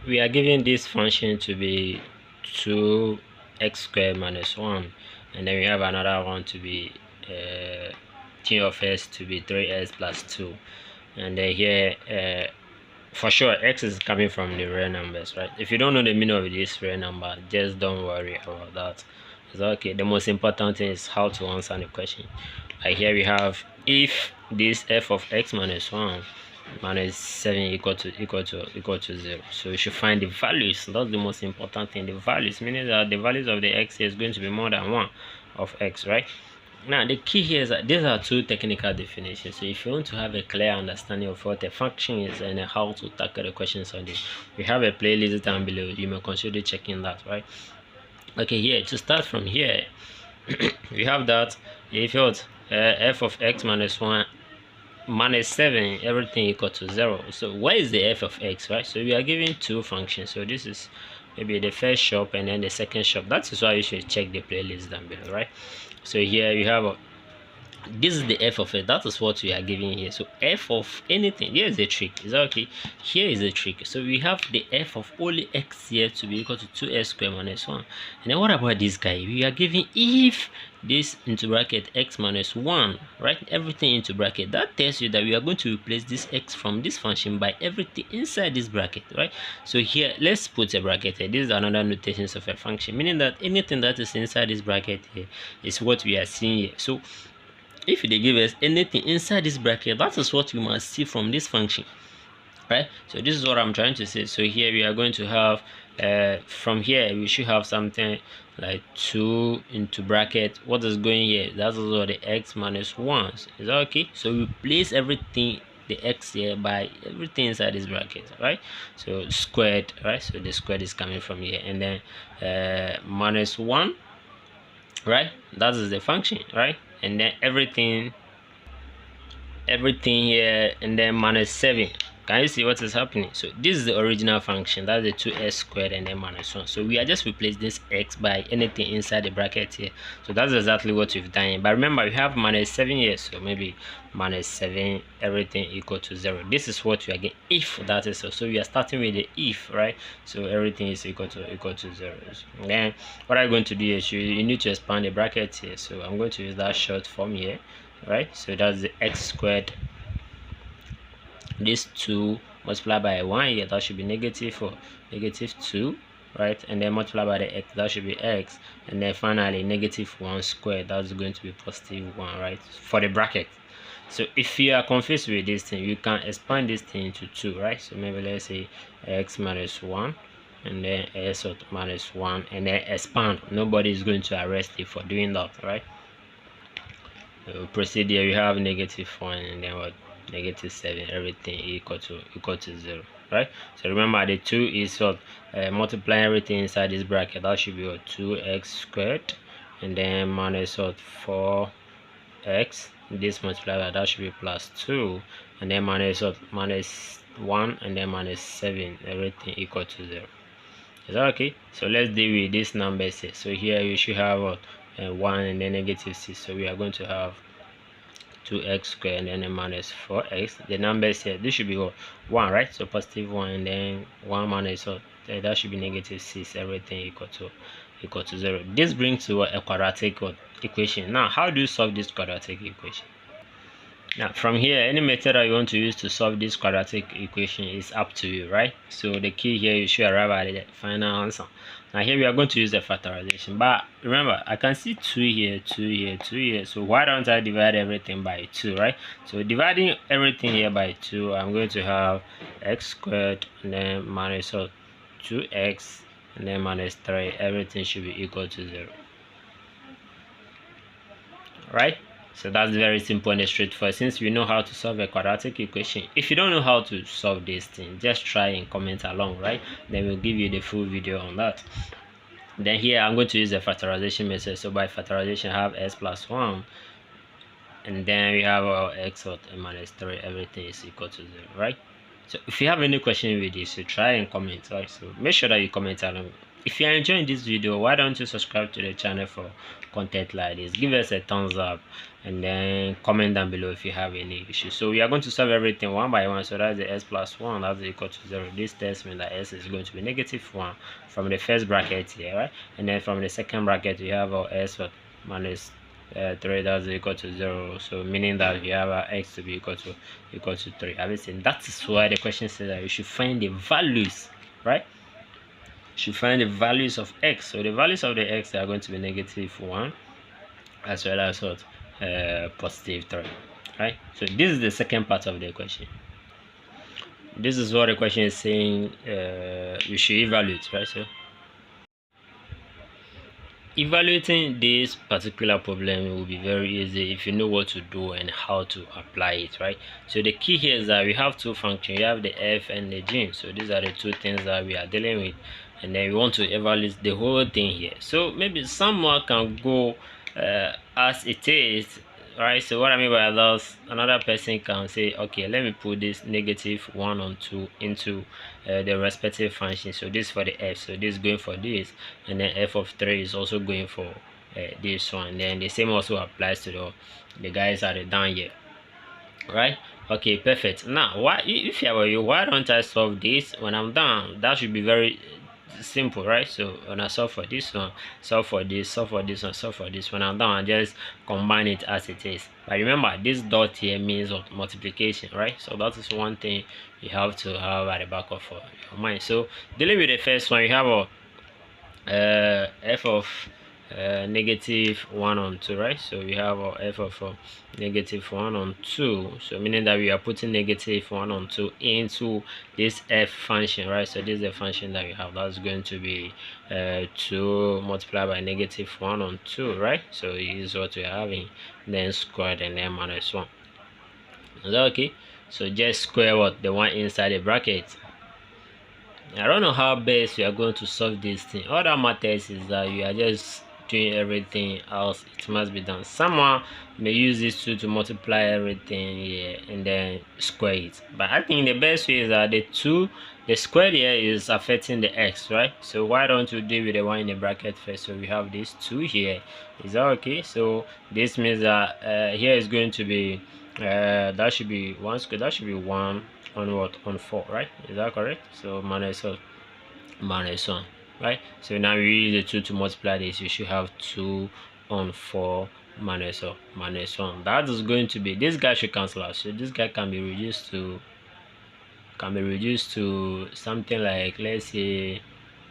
we are given this function to be 2x squared minus 1, and then we have another one to be t of s to be 3s plus 2, and then here for sure x is coming from the real numbers, right? If you don't know the meaning of this real number, just don't worry about that. It's okay. The most important thing is how to answer the question. Like here we have, if this f of x minus 1 minus 7 equal to 0, so you should find the values. That's the most important thing, the values, meaning that the values of the x is going to be more than 1 of x, right? Now the key here is that these are two technical definitions, so if you want to have a clear understanding of what a function is and how to tackle the questions on this, we have a playlist down below. You may consider checking that, right? Okay, here to start from here, we have that if you f of x minus 1 minus 7, everything equal to 0. So where is the f of x, right? So we are given two functions, so this is maybe the first shop and then the second shop. That is why you should check the playlist down below, right? So here you have this is the f of it. That is what we are giving here. So f of anything, here is the trick. Is that okay? Here is the trick. So we have the f of only x here to be equal to 2s squared minus 1. And then what about this guy? We are giving if this into bracket x minus 1, right? Everything into bracket. That tells you that we are going to replace this x from this function by everything inside this bracket, right? So here let's put a bracket here. This is another notation of a function, meaning that anything that is inside this bracket here is what we are seeing here. So if they give us anything inside this bracket, that is what we must see from this function, right? So this is what I'm trying to say. So here we are going to have from here we should have something like 2 into bracket. What is going here? That's also the x minus 1. Is that okay? So we place everything, the x here, by everything inside this bracket, right? So squared, right? So the squared is coming from here, and then minus 1, right? That is the function, right? And then everything here, and then minus 7. Can you see what is happening? So this is the original function, that's the 2s squared and then minus 1. So we are just replace this x by anything inside the bracket here. So that's exactly what we've done here. But remember, we have minus 7 here, so maybe minus 7, everything equal to 0. This is what we are getting if that is so. So we are starting with the if, right? So everything is equal to 0. Then what I'm going to do is you need to expand the bracket here. So I'm going to use that short form here, right? So that's the x squared, this 2 multiplied by 1 here, that should be negative, or negative 2, right? And then multiplied by the x, that should be x, and then finally negative 1 squared, that's going to be positive 1, right, for the bracket. So if you are confused with this thing, you can expand this thing into 2, right? So maybe let's say x minus 1 and then s minus 1 and then expand. Nobody is going to arrest you for doing that, right? So proceed here. We have negative 1 and then what, negative 7, everything equal to 0, right? So remember, the 2 is what, multiplying everything inside this bracket. That should be what, 2x squared, and then minus what, 4x, this multiplier, that should be plus 2, and then minus what, minus 1, and then minus 7, everything equal to 0. Is that okay? So let's deal with this number here. So here you should have what, 1 and then negative 6. So we are going to have 2x squared and then a minus 4x. The numbers here, this should be what, 1, right? So positive 1 and then 1 minus, so that should be negative 6, everything equal to 0. This brings to a quadratic equation. Now how do you solve this quadratic equation? Now from here, any method that you want to use to solve this quadratic equation is up to you, right? So the key here, you should arrive at the final answer. Now here we are going to use the factorization, but remember, I can see 2 here, 2 here, 2 here. So why don't I divide everything by 2, right? So dividing everything here by 2, I'm going to have x squared and then minus 2x and then minus 3. Everything should be equal to 0, right? So that's very simple and straightforward, since we know how to solve a quadratic equation. If you don't know how to solve this thing, just try and comment along, right? Then we'll give you the full video on that. Then here I'm going to use the factorization method. So by factorization, I have s plus 1, and then we have our x and minus 3, everything is equal to 0, right? So if you have any question with this, so try and comment, right? So make sure that you comment along If you are enjoying this video, why don't you subscribe to the channel for content like this? Give us a thumbs up and then comment down below if you have any issues. So we are going to solve everything one by one. So that's the s plus 1, that's equal to 0. This tells me that s is going to be -1 from the first bracket here, right? And then from the second bracket we have our s minus 3, that's equal to 0. So meaning that we have our x to be equal to 3. Obviously that is why the question says that you should find the values, right? Should find the values of x. So the values of the x are going to be -1 as well as what +3, right? So this is the second part of the equation. This is what the question is saying you should evaluate, right? So evaluating this particular problem will be very easy if you know what to do and how to apply it, right? So the key here is that we have two functions. You have the f and the g. So these are the two things that we are dealing with, and then we want to evaluate the whole thing here. So maybe someone can go as it is, right? So what I mean by that, another person can say, okay, let me put this -1 on 2 into the respective function. So this for the f, so this is going for this, and then f of 3 is also going for this one. And then the same also applies to the guys at the down here, right? Okay, perfect. Now why, if I were you, why don't I solve this when I'm done? That should be very simple, right? So when I solve for this one, solve for this, solve for this one, solve for this, when I'm done I just combine it as it is. But remember, this dot here means multiplication, right? So that is one thing you have to have at the back of your mind. So dealing with the first one, you have a f of -1 on 2, right? So we have our f of -1 on 2, so meaning that we are putting -1 on 2 into this f function, right? So this is the function that we have. That's going to be 2 multiplied by -1 on 2, right? So this is what we're having, then squared and then -1. Is that okay? So just square what the one inside the bracket. I don't know how best we are going to solve this thing. All that matters is that you are just doing everything else it must be done. Someone may use this tool to multiply everything here and then square it, but I think the best way is that the square here is affecting the x, right? So why don't you deal with the one in the bracket first? So we have this 2 here. Is that okay? So this means that here is going to be that should be 1 square, that should be 1 on what, on 4, right? Is that correct? So -1, right? So now we use the 2 to multiply this. You should have 2 on 4 -1. That is going to be, this guy should cancel out. So this guy can be reduced to something like, let's say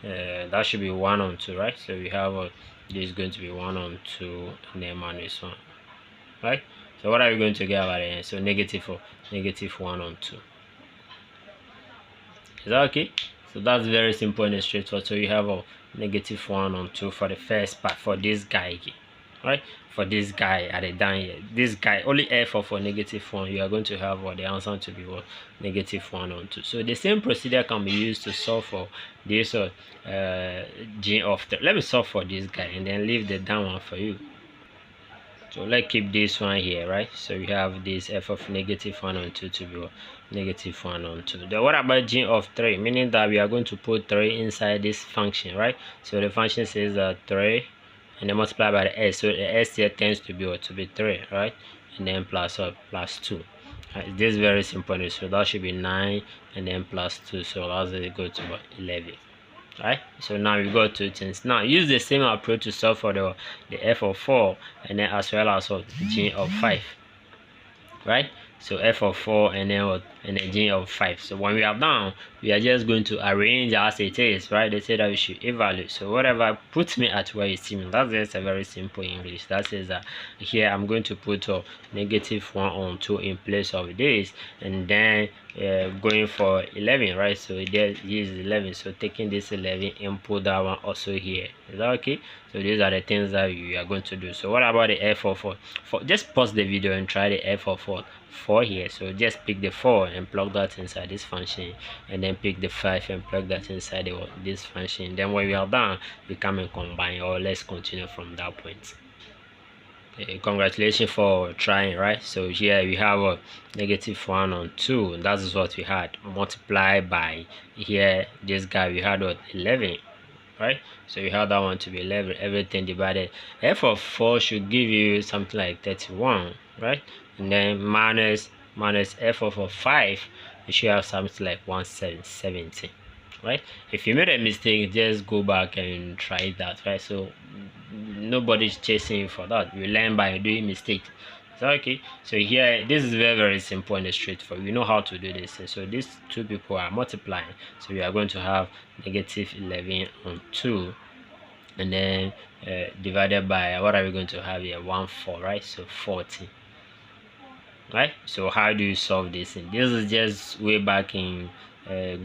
that should be 1 on 2, right? So we have this is going to be 1 on 2 and then -1, right? So what are we going to get about it? So -1 on 2. Is that okay? So that's very simple and straightforward. So you have a -1 on 2 for the first part for this guy here, right? For this guy at the down here, this guy only f of -1, you are going to have what the answer to be what, -1 on 2. So the same procedure can be used to solve for this g of 3. Let me solve for this guy and then leave the down one for you. So let's keep this one here, right? So we have this f of -1 on 2 to be -1 on 2. Then what about g of 3? Meaning that we are going to put 3 inside this function, right? So the function says that 3 and then multiply by the s. So the s here tends to be what, to be 3, right? And then plus 2. This is very simple. So that should be 9 and then plus 2. So that's equal to what, 11. Right? So now we got 2 things. Now use the same approach to solve for the f of 4 and then as well as what, g of 5, right? So f of 4 and then what, and then g of 5. So when we are done, we are just going to arrange as it is, right? They say that we should evaluate. So whatever puts me at where you see me, that's just a very simple English. That says that here I'm going to put -1 on 2 in place of this, and then going for 11, right? So there is 11. So taking this 11 and put that one also here. Is that okay? So these are the things that you are going to do. So what about the f of 4? Just pause the video and try the f of 4 here. So just pick the 4 and plug that inside this function, and then pick the 5 and plug that inside this function. Then when we are done, we come and combine, or let's continue from that point. Congratulations for trying, right? So here we have a -1 on 2. That is what we had, multiplied by here this guy we had what, 11, right? So you have that one to be 11, everything divided. F of 4 should give you something like 31, right? And then minus f of 5, you should have something like 1770, right? If you made a mistake, just go back and try that, right? So nobody's chasing you for that. You learn by doing mistakes. So okay, so here this is very simple and straightforward. You know how to do this. So these two people are multiplying, so we are going to have negative 11 on 2, and then divided by, what are we going to have here? 1 4, right? So 40, right? So how do you solve this thing? This is just way back in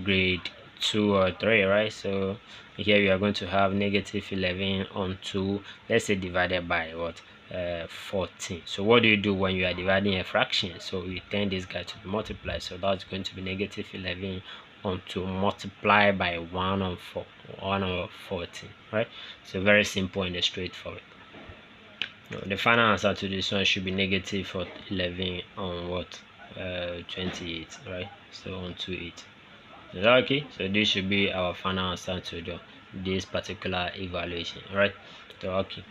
grade 2 or 3, right? So here we are going to have negative 11 on 2, let's say, divided by what? 14. So what do you do when you are dividing a fraction? So you turn this guy to be multiplied, so that's going to be negative 11 on 2 multiplied by 1 on 4, 1 over 14, right? So very simple and straightforward. The final answer to this one should be negative 11 on what? 28, right? So on 28. Is that okay? So this should be our final answer to this particular evaluation, right? So okay.